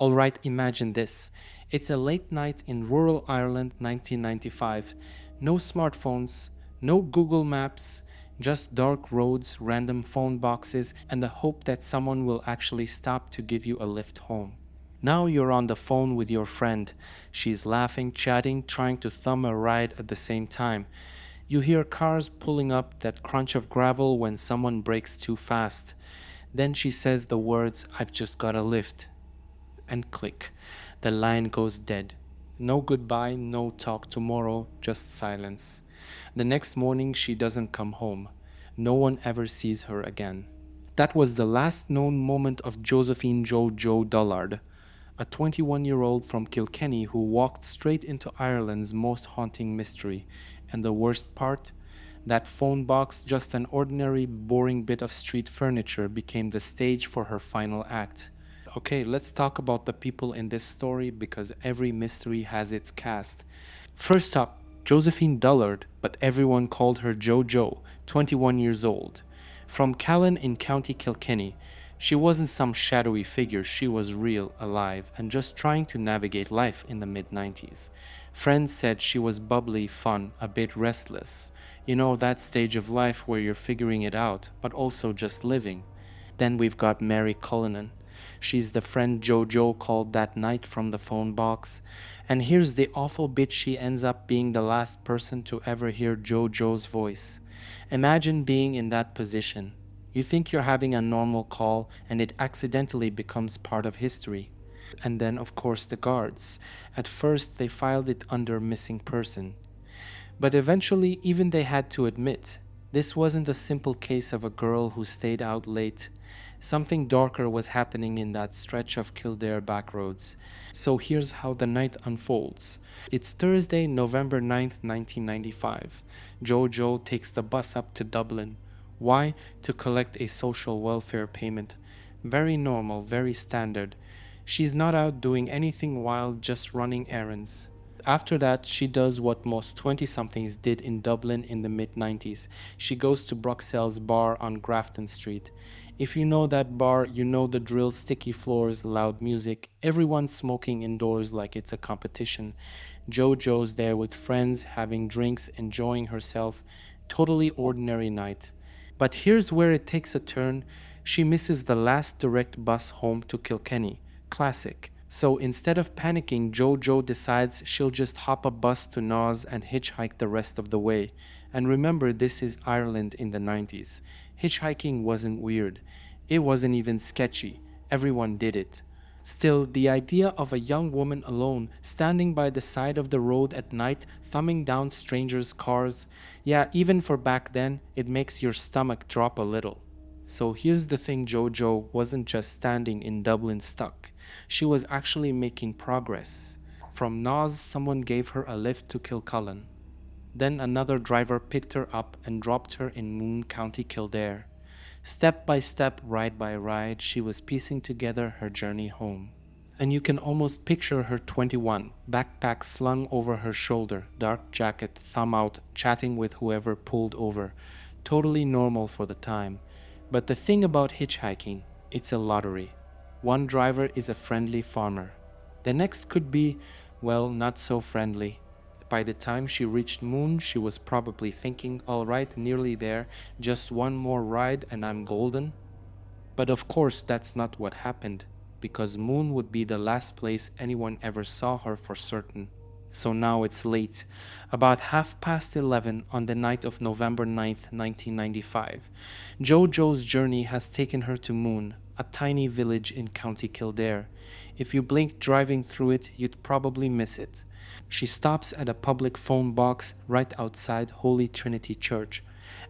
Alright, imagine this. It's a late night in rural Ireland 1995. No smartphones, no Google Maps, just dark roads, random phone boxes, and the hope that someone will actually stop to give you a lift home. Now you're on the phone with your friend. She's laughing, chatting, trying to thumb a ride at the same time. You hear cars pulling up, that crunch of gravel when someone brakes too fast. Then she says the words, "I've just got a lift." And click. The line goes dead. No goodbye, no talk tomorrow, just silence. The next morning, she doesn't come home. No one ever sees her again. That was the last known moment of Josephine Joe Dullard, a 21-year-old from Kilkenny who walked straight into Ireland's most haunting mystery. And the worst part? That phone box, just an ordinary, boring bit of street furniture, became the stage for her final act. Okay, let's talk about the people in this story because every mystery has its cast. First up, Josephine Dullard, but everyone called her Joe, 21 years old. From Callan in County Kilkenny, she wasn't some shadowy figure, she was real, alive, and just trying to navigate life in the mid-90s. Friends said she was bubbly, fun, a bit restless. You know, that stage of life where you're figuring it out, but also just living. Then we've got Mary Cullinan. She's the friend Joe called that night from the phone box. And here's the awful bit, she ends up being the last person to ever hear Joe's voice. Imagine being in that position. You think you're having a normal call and it accidentally becomes part of history. And then of course the guards. At first they filed it under missing person. But eventually even they had to admit, this wasn't a simple case of a girl who stayed out late. Something darker was happening in that stretch of Kildare backroads. So here's how the night unfolds. It's Thursday, November 9th, 1995. Joe takes the bus up to Dublin. Why? To collect a social welfare payment. Very normal, very standard. She's not out doing anything wild, just running errands. After that, she does what most 20-somethings did in Dublin in the mid-90s. She goes to Bruxelles Bar on Grafton Street. If you know that bar, you know the drill, sticky floors, loud music, everyone smoking indoors like it's a competition. Joe's there with friends, having drinks, enjoying herself. Totally ordinary night. But here's where it takes a turn. She misses the last direct bus home to Kilkenny. Classic. So instead of panicking, Joe decides she'll just hop a bus to Naas and hitchhike the rest of the way. And remember, this is Ireland in the 90s. Hitchhiking wasn't weird. It wasn't even sketchy. Everyone did it. Still, the idea of a young woman alone, standing by the side of the road at night, thumbing down strangers' cars, yeah, even for back then, it makes your stomach drop a little. So here's the thing, Joe wasn't just standing in Dublin stuck. She was actually making progress. From Naas, someone gave her a lift to Kilcullen. Then another driver picked her up and dropped her in Moone, County Kildare. Step by step, ride by ride, she was piecing together her journey home. And you can almost picture her 21, backpack slung over her shoulder, dark jacket, thumb out, chatting with whoever pulled over. Totally normal for the time. But the thing about hitchhiking, it's a lottery. One driver is a friendly farmer. The next could be, well, not so friendly. By the time she reached Moone, she was probably thinking, all right, nearly there, just one more ride and I'm golden. But of course, that's not what happened, because Moone would be the last place anyone ever saw her for certain. So now it's late, about 11:30 on the night of November 9th, 1995. Joe's journey has taken her to Moone, a tiny village in County Kildare. If you blinked driving through it, you'd probably miss it. She stops at a public phone box right outside Holy Trinity Church.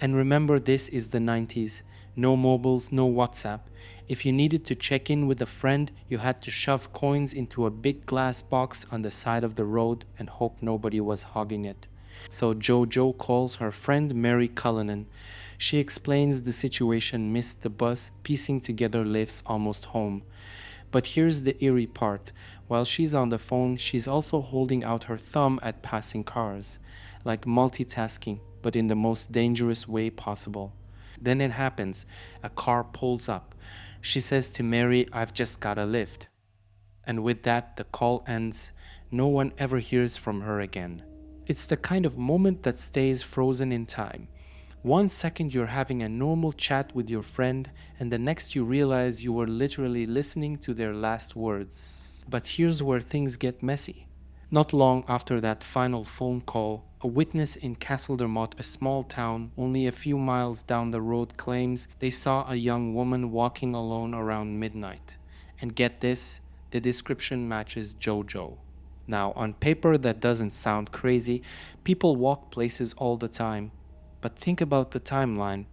And remember, this is the 90s. No mobiles, no WhatsApp. If you needed to check in with a friend, you had to shove coins into a big glass box on the side of the road and hope nobody was hogging it. So Joe calls her friend Mary Cullinan. She explains the situation, missed the bus, piecing together lifts almost home. But here's the eerie part. While she's on the phone, she's also holding out her thumb at passing cars. Like multitasking, but in the most dangerous way possible. Then it happens. A car pulls up. She says to Mary, "I've just got a lift." And with that, the call ends. No one ever hears from her again. It's the kind of moment that stays frozen in time. 1 second you're having a normal chat with your friend, and the next you realize you were literally listening to their last words. But here's where things get messy. Not long after that final phone call, a witness in Castledermot, a small town only a few miles down the road, claims they saw a young woman walking alone around midnight. And get this, the description matches JoJo. Now, on paper, that doesn't sound crazy. People walk places all the time. But think about the timeline.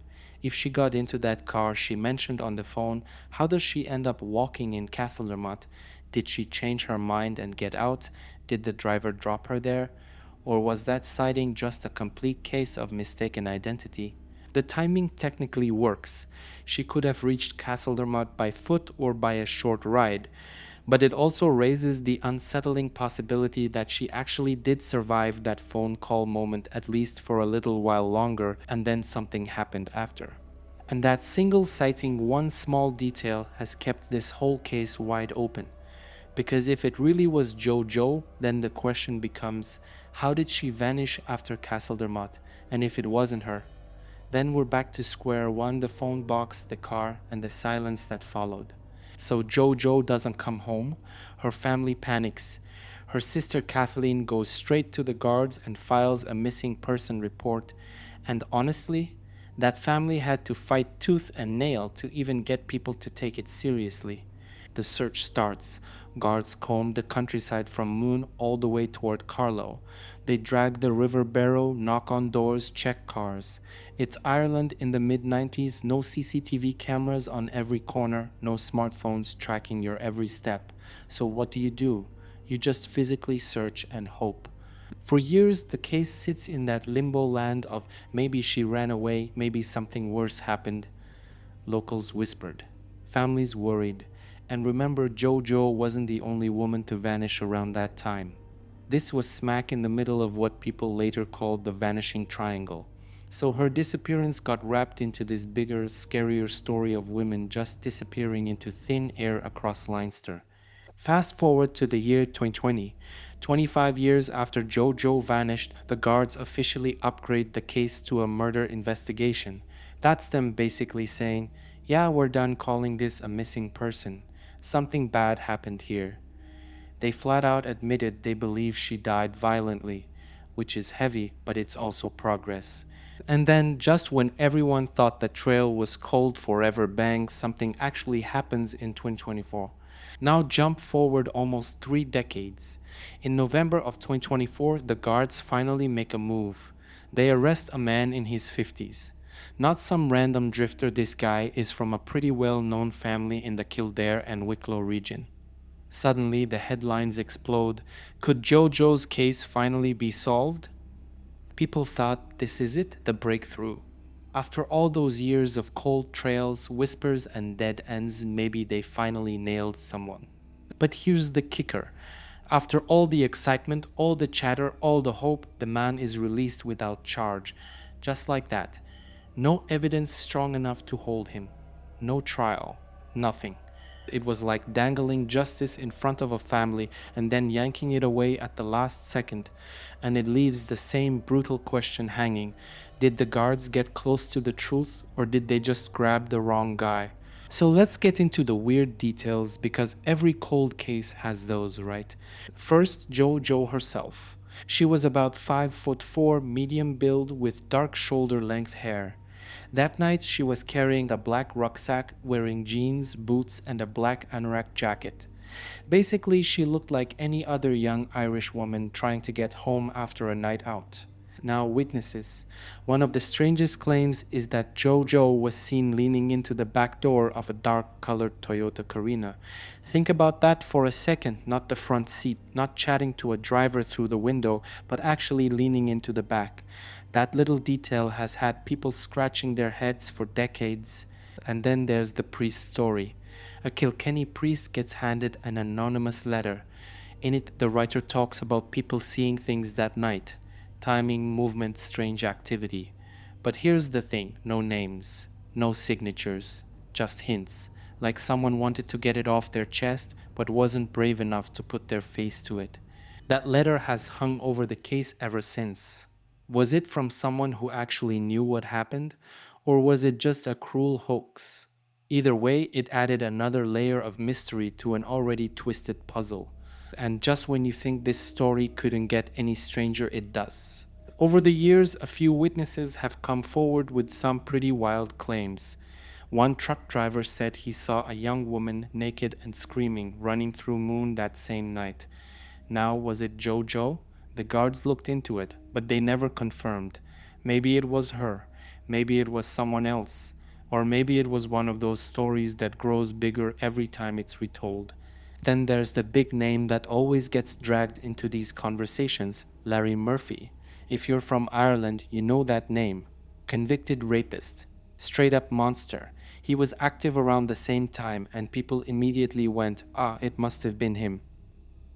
If she got into that car she mentioned on the phone, how does she end up walking in Castledermot? Did she change her mind and get out? Did the driver drop her there? Or was that sighting just a complete case of mistaken identity? The timing technically works. She could have reached Castledermot by foot or by a short ride. But it also raises the unsettling possibility that she actually did survive that phone call moment at least for a little while longer, and then something happened after. And that single sighting, one small detail, has kept this whole case wide open. Because if it really was JoJo, then the question becomes, how did she vanish after Castledermot? And if it wasn't her? Then we're back to square one, the phone box, the car, and the silence that followed. So JoJo doesn't come home. Her family panics. Her sister Kathleen goes straight to the guards and files a missing person report. And honestly, that family had to fight tooth and nail to even get people to take it seriously. The search starts. Guards comb the countryside from Moone all the way toward Carlow. They drag the river barrow, knock on doors, check cars. It's Ireland in the mid-90s, no CCTV cameras on every corner, no smartphones tracking your every step. So what do? You just physically search and hope. For years, the case sits in that limbo land of maybe she ran away, maybe something worse happened. Locals whispered. Families worried. And remember, JoJo wasn't the only woman to vanish around that time. This was smack in the middle of what people later called the Vanishing Triangle. So her disappearance got wrapped into this bigger, scarier story of women just disappearing into thin air across Leinster. Fast forward to the year 2020. 25 years after JoJo vanished, the guards officially upgrade the case to a murder investigation. That's them basically saying, yeah, we're done calling this a missing person. Something bad happened here. They flat out admitted they believe she died violently, which is heavy, but it's also progress. And then, just when everyone thought the trail was cold forever, bang, something actually happens in 2024. Now jump forward almost 3 decades. In November of 2024, the guards finally make a move. They arrest a man in his 50s. Not some random drifter, this guy is from a pretty well-known family in the Kildare and Wicklow region. Suddenly, the headlines explode. Could JoJo's case finally be solved? People thought, this is it, the breakthrough. After all those years of cold trails, whispers, and dead ends, maybe they finally nailed someone. But here's the kicker. After all the excitement, all the chatter, all the hope, the man is released without charge. Just like that. No evidence strong enough to hold him. No trial. Nothing. It was like dangling justice in front of a family and then yanking it away at the last second. And it leaves the same brutal question hanging. Did the guards get close to the truth, or did they just grab the wrong guy? So let's get into the weird details, because every cold case has those, right? First, JoJo herself. She was about 5'4", medium build with dark shoulder-length hair. That night she was carrying a black rucksack, wearing jeans, boots, and a black anorak jacket. Basically, she looked like any other young Irish woman trying to get home after a night out. Now, witnesses. One of the strangest claims is that JoJo was seen leaning into the back door of a dark-colored Toyota Carina. Think about that for a second, not the front seat, not chatting to a driver through the window, but actually leaning into the back. That little detail has had people scratching their heads for decades. And then there's the priest's story. A Kilkenny priest gets handed an anonymous letter. In it, the writer talks about people seeing things that night. Timing, movement, strange activity. But here's the thing, no names, no signatures, just hints. like someone wanted to get it off their chest but wasn't brave enough to put their face to it. That letter has hung over the case ever since. Was it from someone who actually knew what happened, or was it just a cruel hoax? Either way, it added another layer of mystery to an already twisted puzzle. And just when you think this story couldn't get any stranger, it does. Over the years, a few witnesses have come forward with some pretty wild claims. One truck driver said he saw a young woman naked and screaming running through Moone that same night. Now, was it JoJo? The guards looked into it, but they never confirmed. Maybe it was her, maybe it was someone else, or maybe it was one of those stories that grows bigger every time it's retold. Then there's the big name that always gets dragged into these conversations, Larry Murphy. If you're from Ireland, you know that name. Convicted rapist. Straight up monster. He was active around the same time, and people immediately went, it must have been him.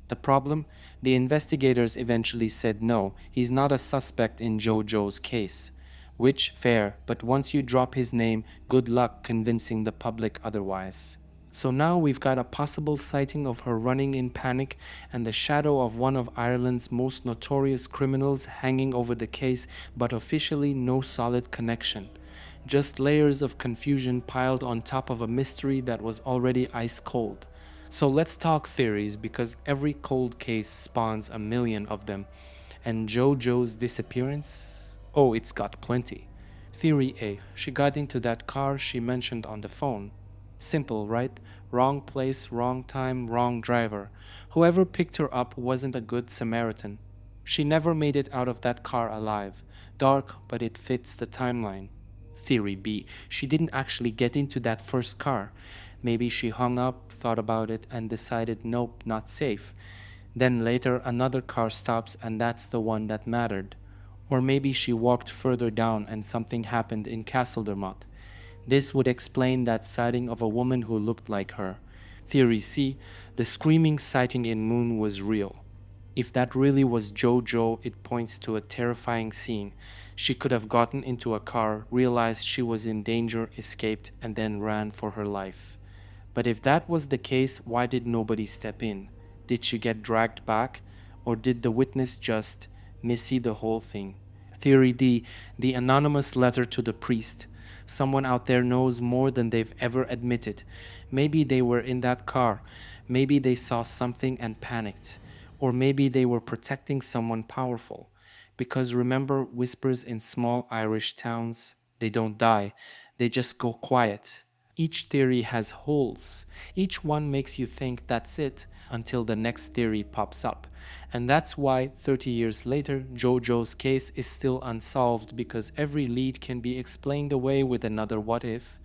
The problem? The investigators eventually said no, he's not a suspect in JoJo's case. Which, fair, but once you drop his name, good luck convincing the public otherwise. So now we've got a possible sighting of her running in panic and the shadow of one of Ireland's most notorious criminals hanging over the case, but officially no solid connection. Just layers of confusion piled on top of a mystery that was already ice cold. So let's talk theories, because every cold case spawns a million of them. And JoJo's disappearance? Oh, it's got plenty. Theory A. She got into that car she mentioned on the phone. Simple, right? Wrong place, wrong time, wrong driver. Whoever picked her up wasn't a good Samaritan. She never made it out of that car alive. Dark, but it fits the timeline. Theory B. She didn't actually get into that first car. Maybe she hung up, thought about it, and decided nope, not safe. Then later another car stops and that's the one that mattered. Or maybe she walked further down and something happened in Castledermot. This would explain that sighting of a woman who looked like her. Theory C. The screaming sighting in Moone was real. If that really was JoJo, it points to a terrifying scene. She could have gotten into a car, realized she was in danger, escaped, and then ran for her life. But if that was the case, why did nobody step in? Did she get dragged back? Or did the witness just missy the whole thing? Theory D. The anonymous letter to the priest. Someone out there knows more than they've ever admitted. Maybe they were in that car. Maybe they saw something and panicked. Or maybe they were protecting someone powerful. Because remember whispers in small Irish towns? They don't die. They just go quiet. Each theory has holes. Each one makes you think that's it until the next theory pops up. And that's why 30 years later, JoJo's case is still unsolved, because every lead can be explained away with another what if.